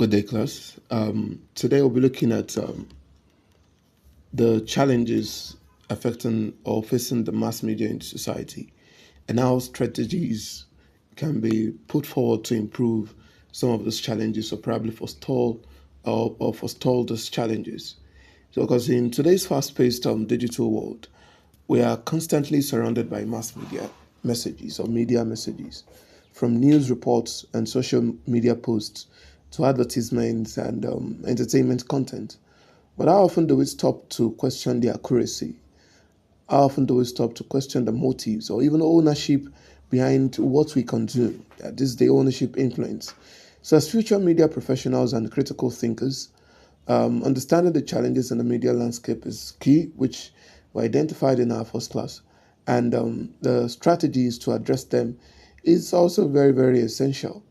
Good day, class. Today we'll be looking at the challenges affecting or facing the mass media in society and how strategies can be put forward to improve some of those challenges or probably or forestall those challenges. So, because in today's fast-paced digital world, we are constantly surrounded by mass media messages or media messages, from news reports and social media posts to advertisements and entertainment content. But how often do we stop to question the accuracy? How often do we stop to question the motives or even ownership behind what we consume? This is the ownership influence. So, as future media professionals and critical thinkers, understanding the challenges in the media landscape is key, which were identified in our first class, and the strategies to address them is also very, very essential.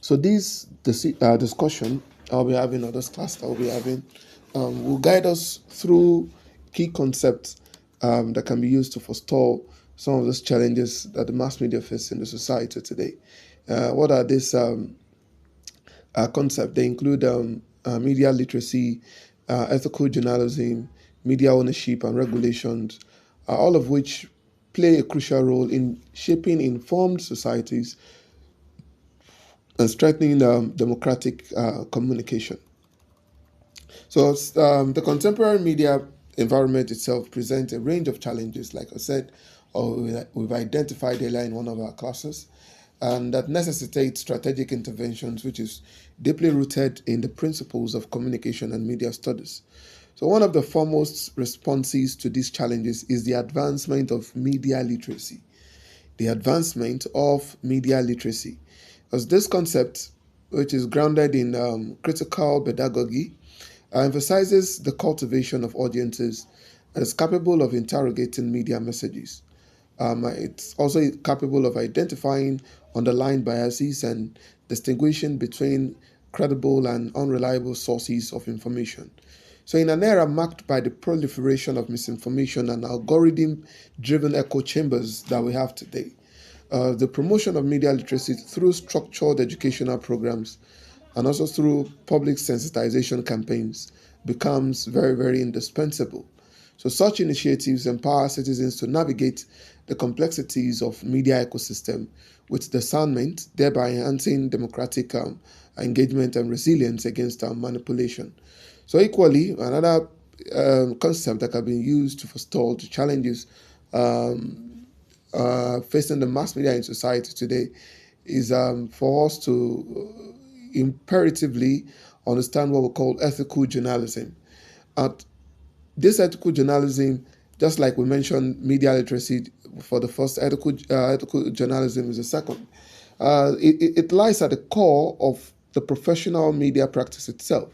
So this discussion I'll be having, or this class that I'll be having, will guide us through key concepts that can be used to forestall some of those challenges that the mass media face in the society today. What are these concepts? They include media literacy, ethical journalism, media ownership, and regulations, all of which play a crucial role in shaping informed societies and strengthening democratic communication. So, the contemporary media environment itself presents a range of challenges, like I said, or we've identified earlier in one of our classes, and that necessitate strategic interventions, which is deeply rooted in the principles of communication and media studies. So, one of the foremost responses to these challenges is the advancement of media literacy. The advancement of media literacy. Because this concept, which is grounded in critical pedagogy, emphasizes the cultivation of audiences and is capable of interrogating media messages. It's also capable of identifying underlying biases and distinguishing between credible and unreliable sources of information. So, in an era marked by the proliferation of misinformation and algorithm driven echo chambers that we have today, the promotion of media literacy through structured educational programs and also through public sensitization campaigns becomes very, very indispensable. So, such initiatives empower citizens to navigate the complexities of media ecosystem with discernment, thereby enhancing democratic engagement and resilience against manipulation. So, equally, another concept that can be used to forestall the challenges facing the mass media in society today is for us to imperatively understand what we call ethical journalism. And this ethical journalism, just like we mentioned, media literacy for the first, ethical journalism is the second. It lies at the core of the professional media practice itself,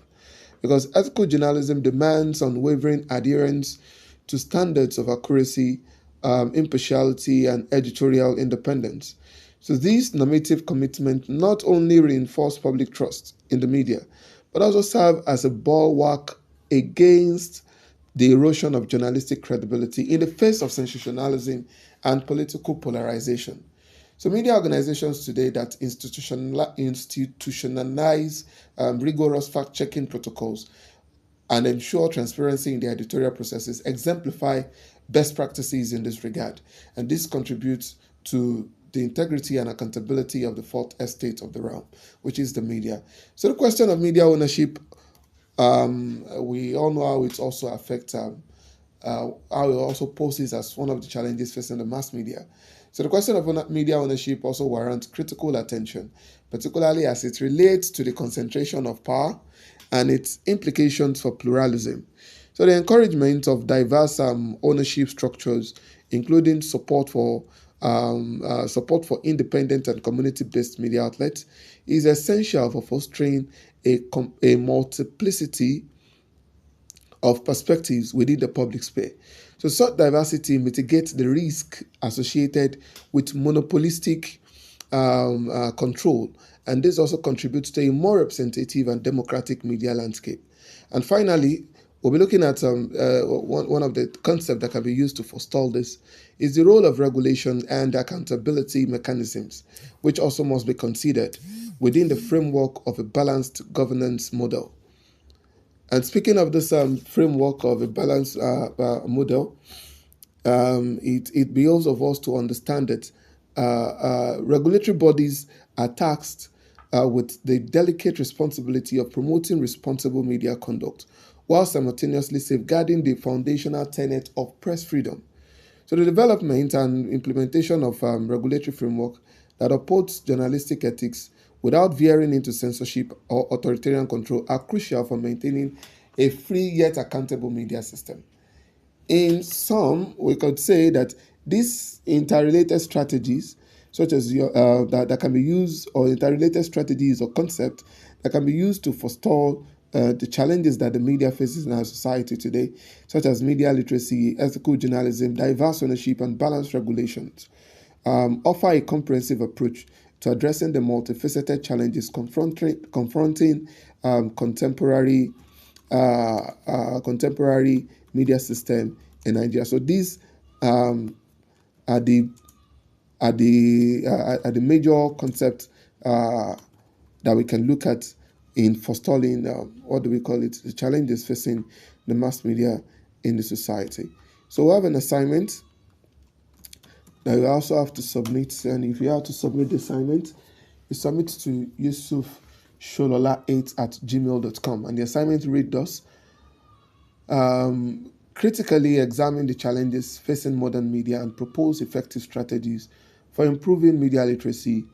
because ethical journalism demands unwavering adherence to standards of accuracy, impartiality, and editorial independence. So these normative commitments not only reinforce public trust in the media, but also serve as a bulwark against the erosion of journalistic credibility in the face of sensationalism and political polarization. So media organizations today that institutionalize rigorous fact-checking protocols and ensure transparency in their editorial processes exemplify best practices in this regard. And this contributes to the integrity and accountability of the fourth estate of the realm, which is the media. So the question of media ownership, we all know how it also affects, how it also poses as one of the challenges facing the mass media. So the question of media ownership also warrants critical attention, particularly as it relates to the concentration of power and its implications for pluralism. So the encouragement of diverse ownership structures, including support for independent and community-based media outlets, is essential for fostering a multiplicity of perspectives within the public sphere. So such diversity mitigates the risk associated with monopolistic control, and this also contributes to a more representative and democratic media landscape. And finally, We'll be looking at one of the concepts that can be used to forestall this is the role of regulation and accountability mechanisms, which also must be considered within the framework of a balanced governance model. And speaking of this framework of a balanced model, it behoves of us to understand that regulatory bodies are tasked with the delicate responsibility of promoting responsible media conduct while simultaneously safeguarding the foundational tenet of press freedom. So the development and implementation of regulatory framework that upholds journalistic ethics without veering into censorship or authoritarian control are crucial for maintaining a free yet accountable media system. In sum, we could say that these interrelated strategies, such as that can be used, or interrelated strategies or concepts that can be used to forestall the challenges that the media faces in our society today, such as media literacy, ethical journalism, diverse ownership, and balanced regulations, offer a comprehensive approach to addressing the multifaceted challenges confronting contemporary contemporary media system in Nigeria. So these um, are the are the major concepts that we can look at in forestalling what do we call it, the challenges facing the mass media in the society. So we have an assignment that you also have to submit, and if you have to submit the assignment, you submit to Yusuf Sholola8 at gmail.com, and the assignment read thus: critically examine the challenges facing modern media and propose effective strategies for improving media literacy,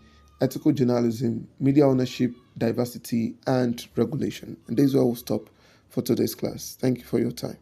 ethical journalism, media ownership, diversity, and regulation. And this is where we'll stop for today's class. Thank you for your time.